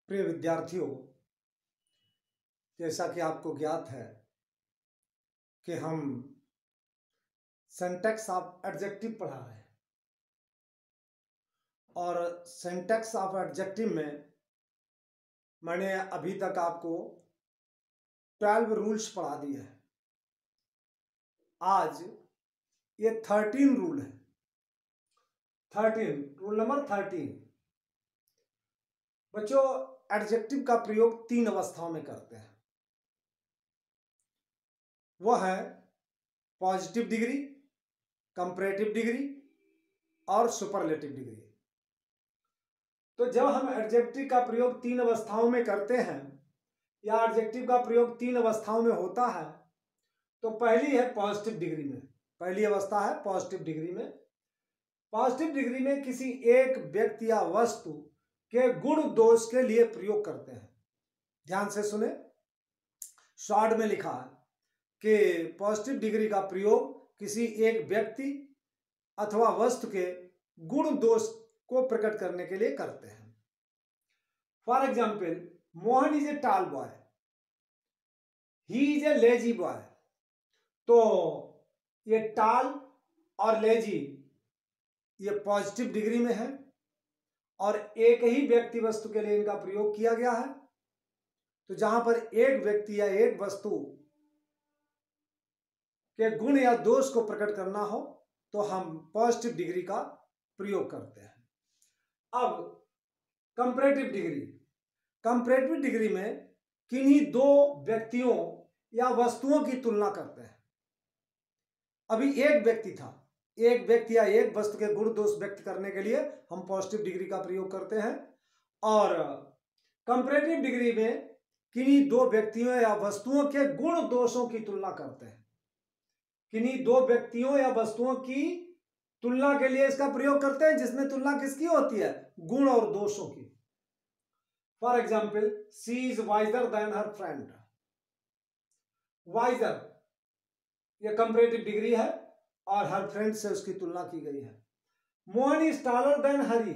प्रिय विद्यार्थियों, जैसा कि आपको ज्ञात है कि हम सिंटैक्स ऑफ एडजेक्टिव पढ़ा रहे हैं और सिंटैक्स ऑफ एडजेक्टिव में मैंने अभी तक आपको 12 रूल्स पढ़ा दिए हैं। आज ये 13 रूल है। 13 रूल नंबर 13। बच्चों, एडजेक्टिव का प्रयोग 3 अवस्थाओं में करते हैं। वह है पॉजिटिव डिग्री, कंपैरेटिव डिग्री और सुपरलेटिव डिग्री। तो जब हम एडजेक्टिव का प्रयोग 3 अवस्थाओं में करते हैं या एडजेक्टिव का प्रयोग 3 अवस्थाओं में होता है, तो पहली है पॉजिटिव डिग्री में। पहली अवस्था है पॉजिटिव डिग्री में। पॉजिटिव डिग्री में किसी एक व्यक्ति या वस्तु के गुण दोष के लिए प्रयोग करते हैं। ध्यान से सुने, शॉर्ट में लिखा है कि पॉजिटिव डिग्री का प्रयोग किसी एक व्यक्ति अथवा वस्तु के गुण दोष को प्रकट करने के लिए करते हैं। For example, Mohan is a tall boy, he is a lazy boy. तो ये टाल और लेजी ये पॉजिटिव डिग्री में है और एक ही व्यक्ति वस्तु के लिए इनका प्रयोग किया गया है। तो जहां पर एक व्यक्ति या एक वस्तु के गुण या दोष को प्रकट करना हो तो हम पॉजिटिव डिग्री का प्रयोग करते हैं। अब कंपैरेटिव डिग्री। कंपैरेटिव डिग्री में किन्हीं दो व्यक्तियों या वस्तुओं की तुलना करते हैं। अभी एक व्यक्ति था, एक व्यक्ति या एक वस्तु के गुण दोष व्यक्त करने के लिए हम पॉजिटिव डिग्री का प्रयोग करते हैं। और कंपैरेटिव डिग्री में किन्हीं दो व्यक्तियों या वस्तुओं के गुण दोषों की तुलना करते हैं। किन्हीं दो व्यक्तियों या वस्तुओं की तुलना के लिए इसका प्रयोग करते हैं, जिसमें तुलना किसकी होती है? गुण और दोषों की। For example, she is wiser than her friend. Wiser यह कंपैरेटिव डिग्री है और हर फ्रेंड से उसकी तुलना की गई है। मोहन इज टॉलर देन हरी।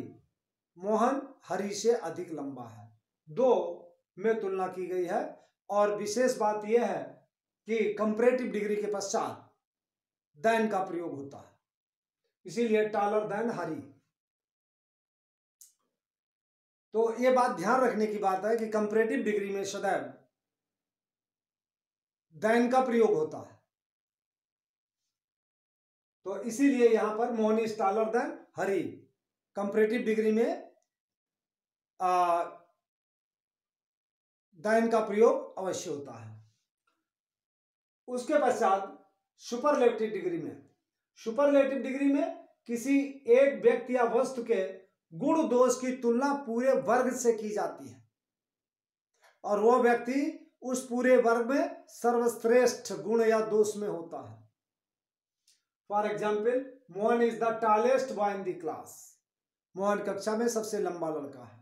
मोहन हरी से अधिक लंबा है। दो में तुलना की गई है और विशेष बात यह है कि कंपैरेटिव डिग्री के पश्चात देन का प्रयोग होता है, इसीलिए टॉलर देन हरी। तो यह बात ध्यान रखने की बात है कि कंपैरेटिव डिग्री में सदैव देन का प्रयोग होता है। तो इसीलिए यहां पर Mohan is taller than Hari. Comparative degree में देन का प्रयोग अवश्य होता है। उसके पश्चात सुपरलेटिव डिग्री में, सुपरलेटिव डिग्री में किसी एक व्यक्ति या वस्तु के गुण दोष की तुलना पूरे वर्ग से की जाती है और वह व्यक्ति उस पूरे वर्ग में सर्वश्रेष्ठ गुण या दोष में होता है। For example, Mohan is the tallest boy in the class. Mohan कक्षा में सबसे लंबा लड़का है।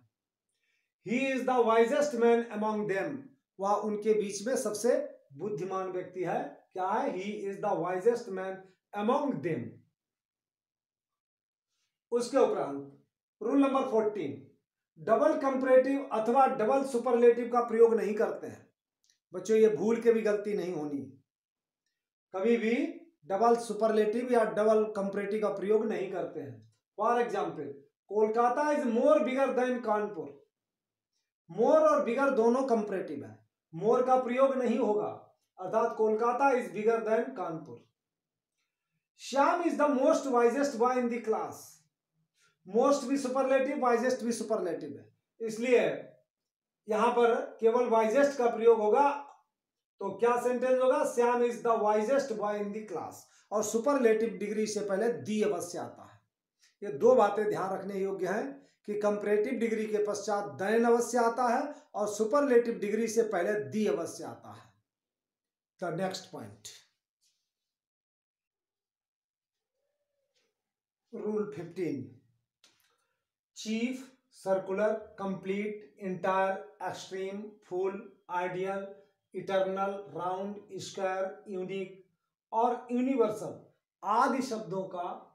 He is the wisest man among them. वह उनके बीच में सबसे बुद्धिमान व्यक्ति है। क्या है? He is the wisest man among them. उसके उपरांत रूल नंबर 14, डबल कंपैरेटिव अथवा डबल सुपरलेटिव का प्रयोग नहीं करते हैं। बच्चों, ये भूल के भी गलती नहीं होनी। कभी भी डबल सुपरलेटिव या डबल कंपैरेटिव का प्रयोग नहीं करते हैं। For example, Kolkata is more bigger than Kanpur. More और बिगर दोनों कंपैरेटिव है, मोर का प्रयोग नहीं होगा, अर्थात Kolkata is bigger than Kanpur. Shyam is the most wisest boy in the class. Most भी सुपरलेटिव, वाइजेस्ट भी सुपरलेटिव है, इसलिए यहां पर केवल वाइजेस्ट का प्रयोग होगा। तो क्या सेंटेंस होगा? Shyam is the wisest boy in the class. और सुपरलेटिव डिग्री से पहले दी अवश्य आता है। ये दो बातें ध्यान रखने योग्य हैं कि कंपैरेटिव डिग्री के पश्चात देन अवश्य आता है और सुपरलेटिव डिग्री से पहले दी अवश्य आता है। The next point, rule 15, chief, circular, complete, entire, extreme, full, ideal, eternal, round, square, unique और यूनिवर्सल आदि शब्दों का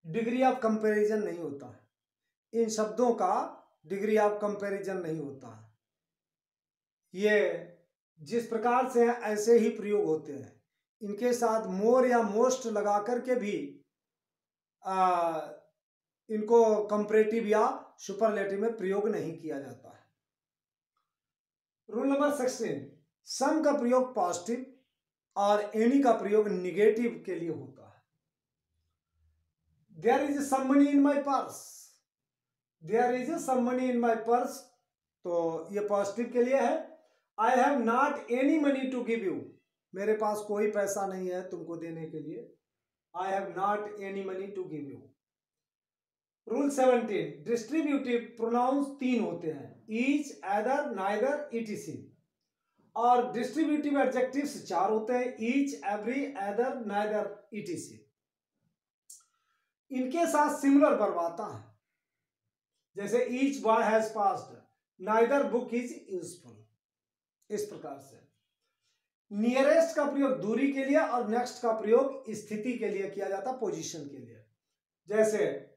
डिग्री ऑफ कंपैरिजन नहीं होता है। इन शब्दों का डिग्री ऑफ कंपैरिजन नहीं होता। ये जिस प्रकार से है ऐसे ही प्रयोग होते हैं। इनके साथ मोर या मोस्ट लगा करके भी इनको कंपैरेटिव या सुपरलेटिव में प्रयोग नहीं किया जाता है। रूल नंबर 16, सम का प्रयोग पॉजिटिव और एनी का प्रयोग निगेटिव के लिए होता है। There is some money in my purse, there is some money in my purse, तो ये पॉजिटिव के लिए है। I have not any money to give you, मेरे पास कोई पैसा नहीं है तुमको देने के लिए। I have not any money to give you. Rule 17, distributive pronouns 3 होते हैं, ईच, एदर, नाइदर, ईटीसी। और डिस्ट्रीब्यूटिव एडजेक्टिव्स 4 होते हैं, each, every, either, neither, ETC. इनके साथ सिमिलर वर्ब आता है, जैसे each boy has passed, neither book is useful, इस प्रकार से। नियरेस्ट का प्रयोग दूरी के लिए और नेक्स्ट का प्रयोग स्थिति के लिए किया जाता, पोजीशन के लिए। जैसे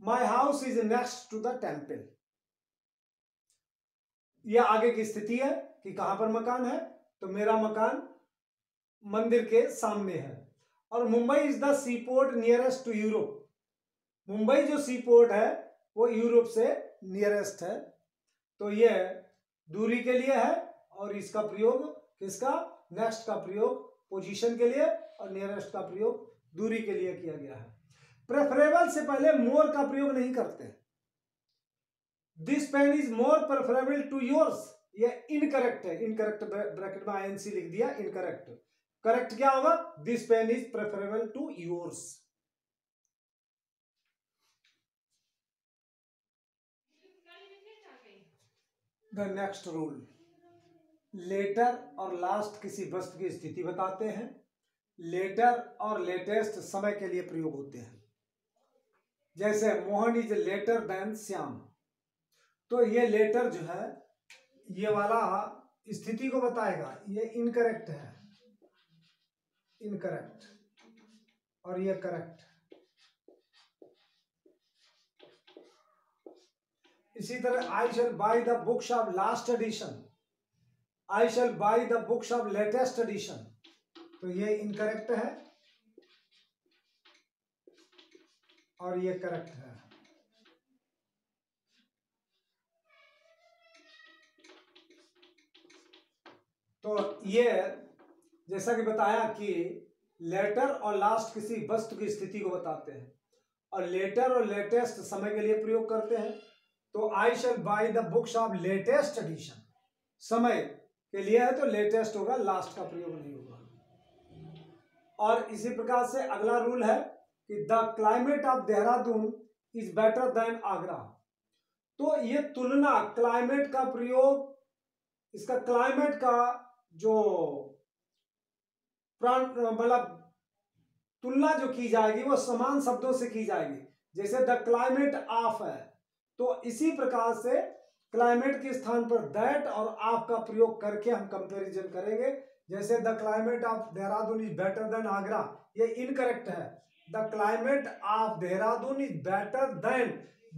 my house is next to the temple, यह आगे की स्थिति है कि कहां पर मकान है, तो मेरा मकान मंदिर के सामने है। और Mumbai is the sea port nearest to Europe, Mumbai जो सी पोर्ट है वो यूरोप से नियरेस्ट है, तो यह दूरी के लिए है। और इसका प्रयोग किसका, नेक्स्ट का प्रयोग पोजीशन के लिए और नियरेस्ट का प्रयोग दूरी के लिए किया गया है। प्रेफरेबल से पहले मोर का प्रयोग नहीं करते। This pen is more preferable to yours, ये इनकरेक्ट है, इनकरेक्ट ब्रैकेट में आईएनसी लिख दिया, इनकरेक्ट। करेक्ट क्या होगा, this pen is preferable to yours. The next rule, later और लास्ट किसी वस्तु की स्थिति बताते हैं। लेटर और लेटेस्ट समय के लिए प्रयोग होते हैं। जैसे Mohan is later than Shyam, तो ये लेटर जो है ये वाला स्थिति को बताएगा, ये इनकरेक्ट है, इनकरेक्ट, और ये करेक्ट। इसी तरह I shall buy the books of last edition, I shall buy the books of latest edition, तो ये इनकरेक्ट है और ये करेक्ट है। तो ये जैसा कि बताया कि लेटर और लास्ट किसी वस्तु की स्थिति को बताते हैं और लेटर और लेटेस्ट समय के लिए प्रयोग करते हैं। तो I shall buy the books of latest edition समय के लिए है, तो लेटेस्ट होगा, लास्ट का प्रयोग नहीं होगा। और इसी प्रकार से अगला रूल है कि the climate of Dehradun is better than Agra, तो ये तुलना, क्लाइमेट का प्रयोग, इसका क्लाइमेट का जो मतलब तुलना जो की जाएगी वो समान शब्दों से की जाएगी। जैसे द क्लाइमेट ऑफ है, तो इसी प्रकार से क्लाइमेट के स्थान पर दैट और ऑफ का प्रयोग करके हम कंपैरिजन करेंगे। जैसे the climate of Dehradun is better than Agra, ये इनकरेक्ट है। The climate of Dehradun is better than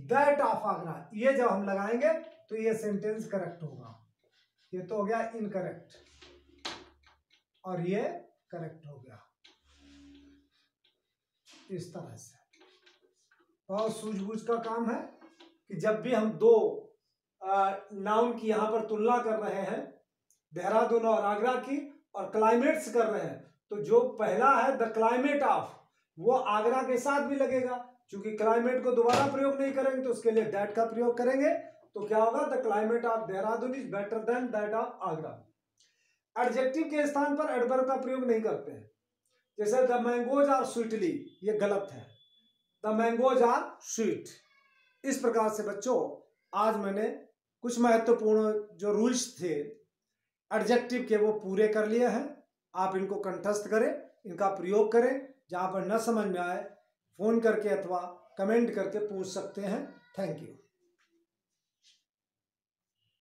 that of Agra, ये जब हम लगाएंगे तो ये सेंटेंस करेक्ट होगा। ये तो हो गया इनकरेक्ट और ये करेक्ट हो गया। इस तरह से बहुत सूझबूझ का काम है कि जब भी हम दो नाउन की यहां पर तुलना कर रहे हैं, देहरादून और आगरा की, और क्लाइमेट्स कर रहे हैं, तो जो पहला है द क्लाइमेट ऑफ, वो आगरा के साथ भी लगेगा। क्योंकि क्लाइमेट को दोबारा प्रयोग नहीं करेंगे तो उसके लिए दैट का प्रयोग करेंगे, तो क्या होगा, the climate of Dehradun is better than that of Agra. Adjective के स्थान पर एडवर्ब का प्रयोग नहीं करते हैं। जैसे द मैंगोज आर स्वीटली, ये गलत है, द मैंगोज आर स्वीट। इस प्रकार से बच्चों आज मैंने कुछ महत्वपूर्ण जो रूल्स थे एडजेक्टिव के वो पूरे कर लिए हैं। आप इनको कंठस्थ करें, इनका प्रयोग करें। जहां पर न समझ में आए फोन करके अथवा कमेंट करके पूछ सकते हैं। Thank you.